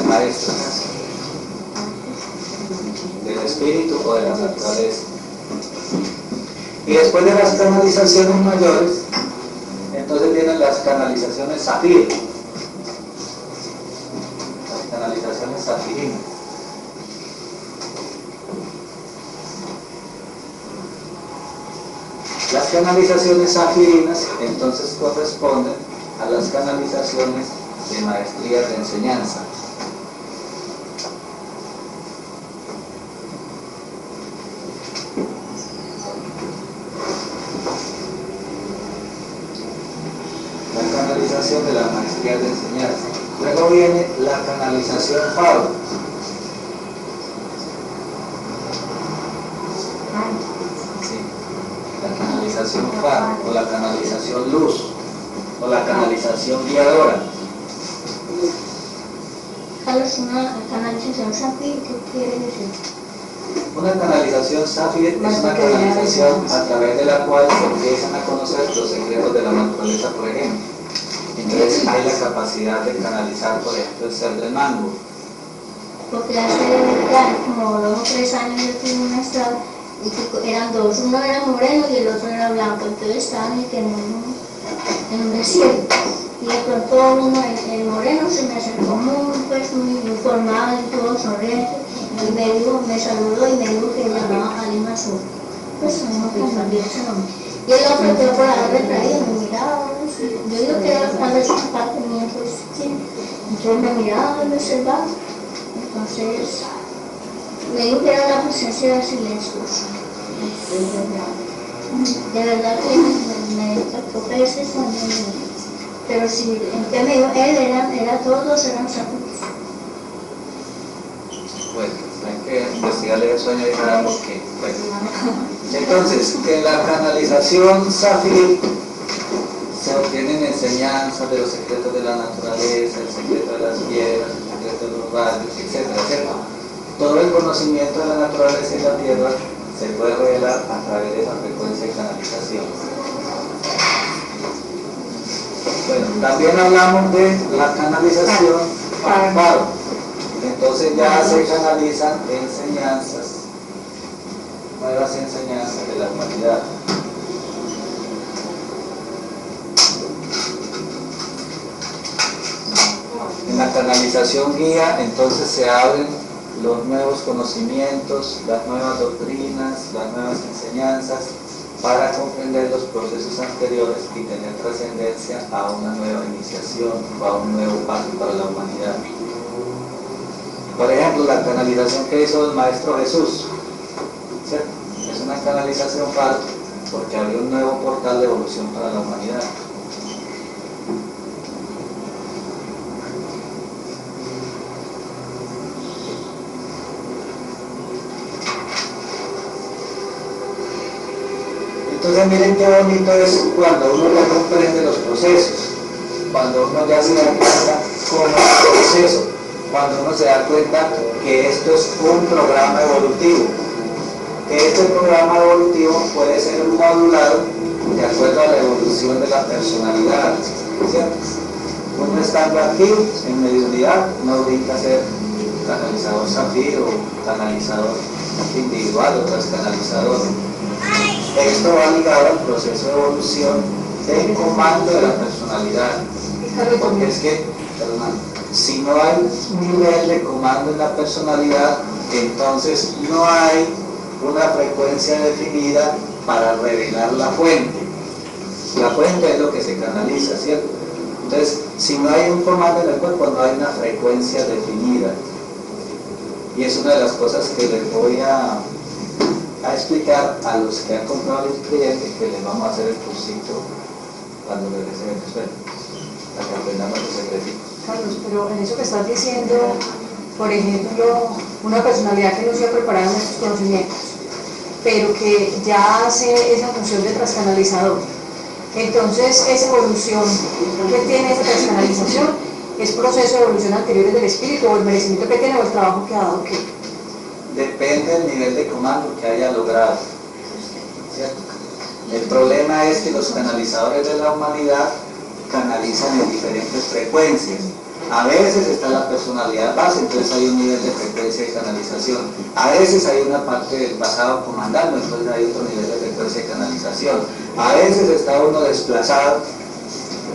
maestros del espíritu o de la naturaleza. Y después de las canalizaciones mayores, entonces vienen las canalizaciones zafiro, las canalizaciones zafirinas. Las canalizaciones zafirinas entonces corresponden a las canalizaciones de maestrías de enseñanza. La canalización de las maestrías de enseñanza. Luego viene la canalización faro. Faro, o la canalización luz, o la canalización guiadora. Carlos, una canalización Safir, ¿qué quiere decir? Una canalización Safir es una canalización a través de la cual se empiezan a conocer los secretos de la naturaleza, por ejemplo. Entonces hay la capacidad de canalizar, por ejemplo, el ser del mango. Porque hace ya como 2 o 3 años yo tuve un estado y que eran dos, uno era moreno y el otro era blanco, entonces estaban en un desierto y de pronto el moreno se me acercó muy informado y todo sonriente y me saludó y me dijo que llamaba Alima Azul, pues no me olvidé ese nombre, y el otro quedó por haber retraído, me miraba, yo digo que era tal vez un par tenía pues sí, entonces me miraba y me observaba, entonces me dijo que era una presencia de silencioso. De verdad que me impactó veces pero si en qué me dijo él era todos eran sacudos. Bueno, hay que investigarle el sueño y nada porque bueno. Entonces, en la canalización Zafir se obtienen enseñanzas de los secretos de la naturaleza, el secreto de las piedras, el secreto de los rayos, etcétera, etcétera. Todo el conocimiento de la naturaleza y la tierra se puede revelar a través de esa frecuencia de canalización. Bueno, también hablamos de la canalización faro. Entonces ya se canalizan enseñanzas, nuevas enseñanzas de la humanidad. En la canalización guía, entonces se abren los nuevos conocimientos, las nuevas doctrinas, las nuevas enseñanzas para comprender los procesos anteriores y tener trascendencia a una nueva iniciación o a un nuevo paso para la humanidad. Por ejemplo, la canalización que hizo el Maestro Jesús, ¿cierto? Es una canalización faro porque abrió un nuevo portal de evolución para la humanidad. Entonces miren qué bonito es cuando uno ya comprende los procesos, cuando uno ya se da cuenta cómo es el proceso, cuando uno se da cuenta que esto es un programa evolutivo, que este programa evolutivo puede ser modulado de acuerdo a la evolución de la personalidad, ¿cierto? Uno estando aquí en mediunidad no brinca a ser canalizador Zafiro, canalizador individual o transcanalizador. Esto va ligado al proceso de evolución del comando de la personalidad, porque es que, si no hay un nivel de comando en la personalidad, entonces no hay una frecuencia definida para revelar la fuente. La fuente es lo que se canaliza, ¿cierto? Entonces, si no hay un comando en el cuerpo, no hay una frecuencia definida. Y es una de las cosas que les voy a explicar a los que han comprado el cliente, que les vamos a hacer el cursito cuando regresemos a que aprendamos los secretos. Carlos, pero en eso que estás diciendo, por ejemplo, una personalidad que no se ha preparado en estos conocimientos, pero que ya hace esa función de transcanalizador, entonces esa evolución que tiene esa transcanalización es proceso de evolución anterior del espíritu, o el merecimiento que tiene o el trabajo que ha dado, ¿qué? Depende del nivel de comando que haya logrado, ¿cierto? El problema es que los canalizadores de la humanidad canalizan en diferentes frecuencias. A veces está la personalidad base, entonces hay un nivel de frecuencia de canalización. A veces hay una parte del pasado comandando, entonces hay otro nivel de frecuencia de canalización. A veces está uno desplazado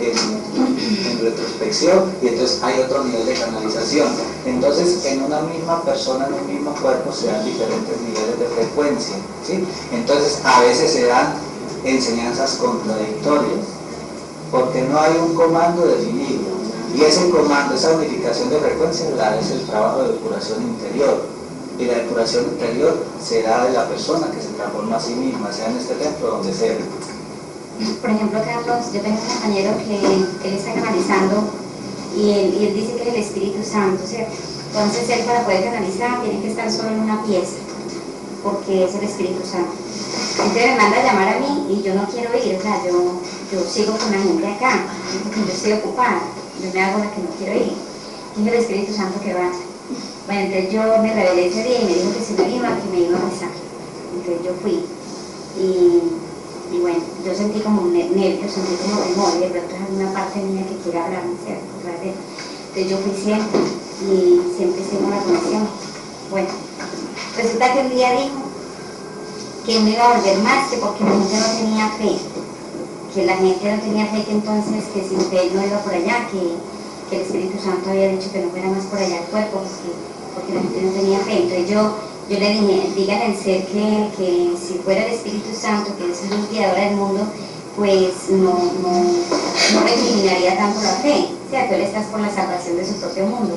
en retrospección y entonces hay otro nivel de canalización. Entonces en una misma persona, en un mismo cuerpo se dan diferentes niveles de frecuencia, ¿sí? Entonces a veces se dan enseñanzas contradictorias porque no hay un comando definido. Y ese comando, esa unificación de frecuencias, es el trabajo de depuración interior. Y la depuración interior será de la persona que se transforma a sí misma, sea en este templo o donde sea. Por ejemplo, Carlos, yo tengo un compañero que él está canalizando y él dice que es el Espíritu Santo, ¿cierto? Entonces él, para poder canalizar, tiene que estar solo en una pieza, porque es el Espíritu Santo. Entonces me manda a llamar a mí y yo no quiero ir, o sea, yo sigo con la gente acá, porque yo estoy ocupada. Yo me hago la que no quiero ir. Dice el Espíritu Santo que vaya. Bueno, entonces yo me rebelé ese día y me dijo que si me iba, que me iba a rezar. Entonces yo fui. Y bueno, yo sentí como nervios, sentí como temor, y de pronto es alguna parte mía que quiere hablar, ¿cierto? Entonces yo fui siempre y siempre hicimos la conexión. Bueno, resulta que un día dijo que no iba a volver más, que porque la gente no tenía fe. Que la gente no tenía fe, que entonces que sin fe no iba por allá, que el Espíritu Santo había dicho que no fuera más por allá el cuerpo, porque la gente no tenía fe. Entonces yo le dije, dígale al ser que si fuera el Espíritu Santo, que es luz guiadora del mundo, pues no eliminaría tanto la fe, ¿cierto? Él está por la salvación de su propio mundo.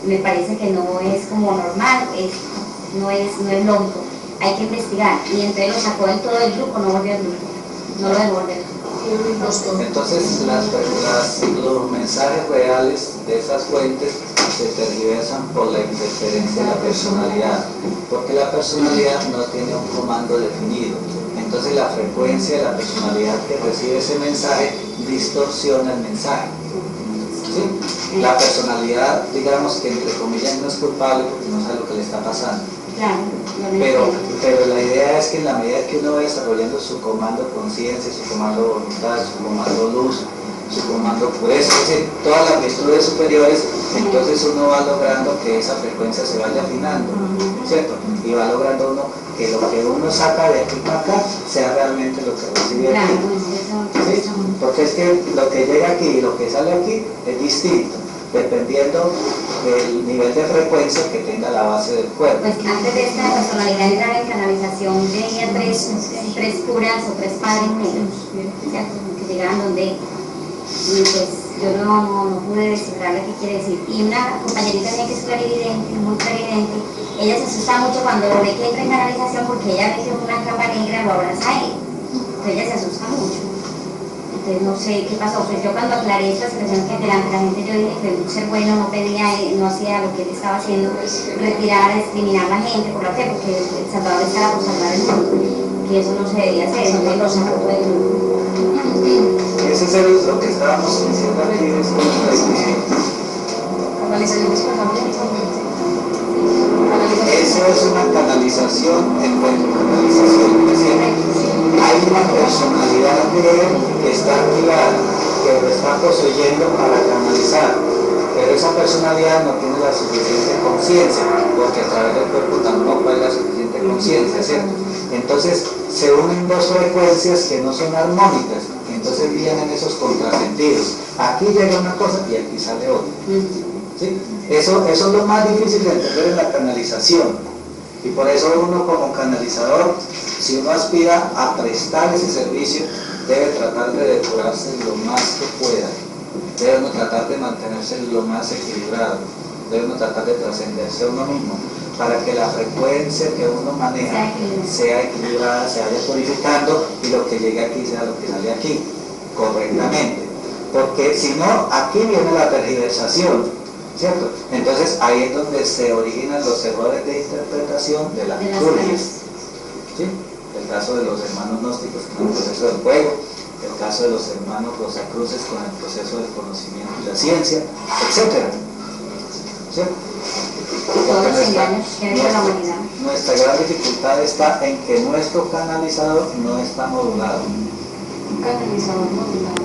Me parece que no es como normal, no es lógico, hay que investigar. Y entonces lo sacó del todo del grupo, no volvió al grupo, no lo devolvió. Entonces los mensajes reales de esas fuentes se tergiversan por la interferencia de la personalidad, porque la personalidad no tiene un comando definido. Entonces la frecuencia de la personalidad que recibe ese mensaje distorsiona el mensaje. ¿Sí? La personalidad, digamos que entre comillas no es culpable porque no sabe lo que le está pasando. Pero la idea es que en la medida que uno va desarrollando su comando conciencia, su comando voluntad, su comando luz, su comando pureza, es decir, todas las virtudes superiores, entonces uno va logrando que esa frecuencia se vaya afinando, ¿cierto? Y va logrando uno que lo que uno saca de aquí para acá sea realmente lo que recibe aquí. ¿Sí? Porque es que lo que llega aquí y lo que sale aquí es distinto, dependiendo del nivel de frecuencia que tenga la base del cuerpo. Pues antes de esta personalidad entrar en canalización venía tres curas o tres padres negros, ¿cierto? Que llegaban donde, y pues yo no pude descifrar qué quiere decir. Y una compañerita mía que es clarividente, muy clarividente, ella se asusta mucho cuando ve que entra en canalización porque ella ve que una capa negra lo abraza a él. Entonces ella se asusta mucho. Entonces no sé qué pasó, pues yo cuando aclaré esta situación que delante de la gente, yo dije que un ser bueno no pedía, no hacía lo que él estaba haciendo, retirar, discriminar a la gente por la fe, porque el Salvador estaba por salvar el mundo, que eso no se debía hacer, entonces lo sacó todo el mundo. Ese es lo que estábamos diciendo aquí, eso es una canalización en cuanto a canalización, es decir, hay una personalidad de él que está activada, que lo está poseyendo para canalizar, pero esa personalidad no tiene la suficiente conciencia, porque a través del cuerpo tampoco hay la suficiente conciencia, ¿cierto? Entonces se unen dos frecuencias que no son armónicas, entonces vienen esos contrasentidos. Aquí llega una cosa y aquí sale otra. ¿Sí? Eso es lo más difícil de entender en la canalización. Y por eso uno como canalizador, si uno aspira a prestar ese servicio, debe tratar de depurarse lo más que pueda. Debe uno tratar de mantenerse lo más equilibrado. Debe uno tratar de trascenderse a uno mismo, para que la frecuencia que uno maneja sea equilibrada, se vaya purificando y lo que llegue aquí sea lo que sale aquí, correctamente. Porque si no, aquí viene la tergiversación, ¿cierto? Entonces ahí es donde se originan los errores de interpretación de las liturgias. ¿Sí? El caso de los hermanos gnósticos con el proceso del fuego, el caso de los hermanos rosacruces con el proceso del conocimiento y la ciencia, etc. ¿Sí? Todos los engaños que hay en la humanidad. Nuestra gran dificultad está en que nuestro canalizador no está modulado. Un canalizador modulado.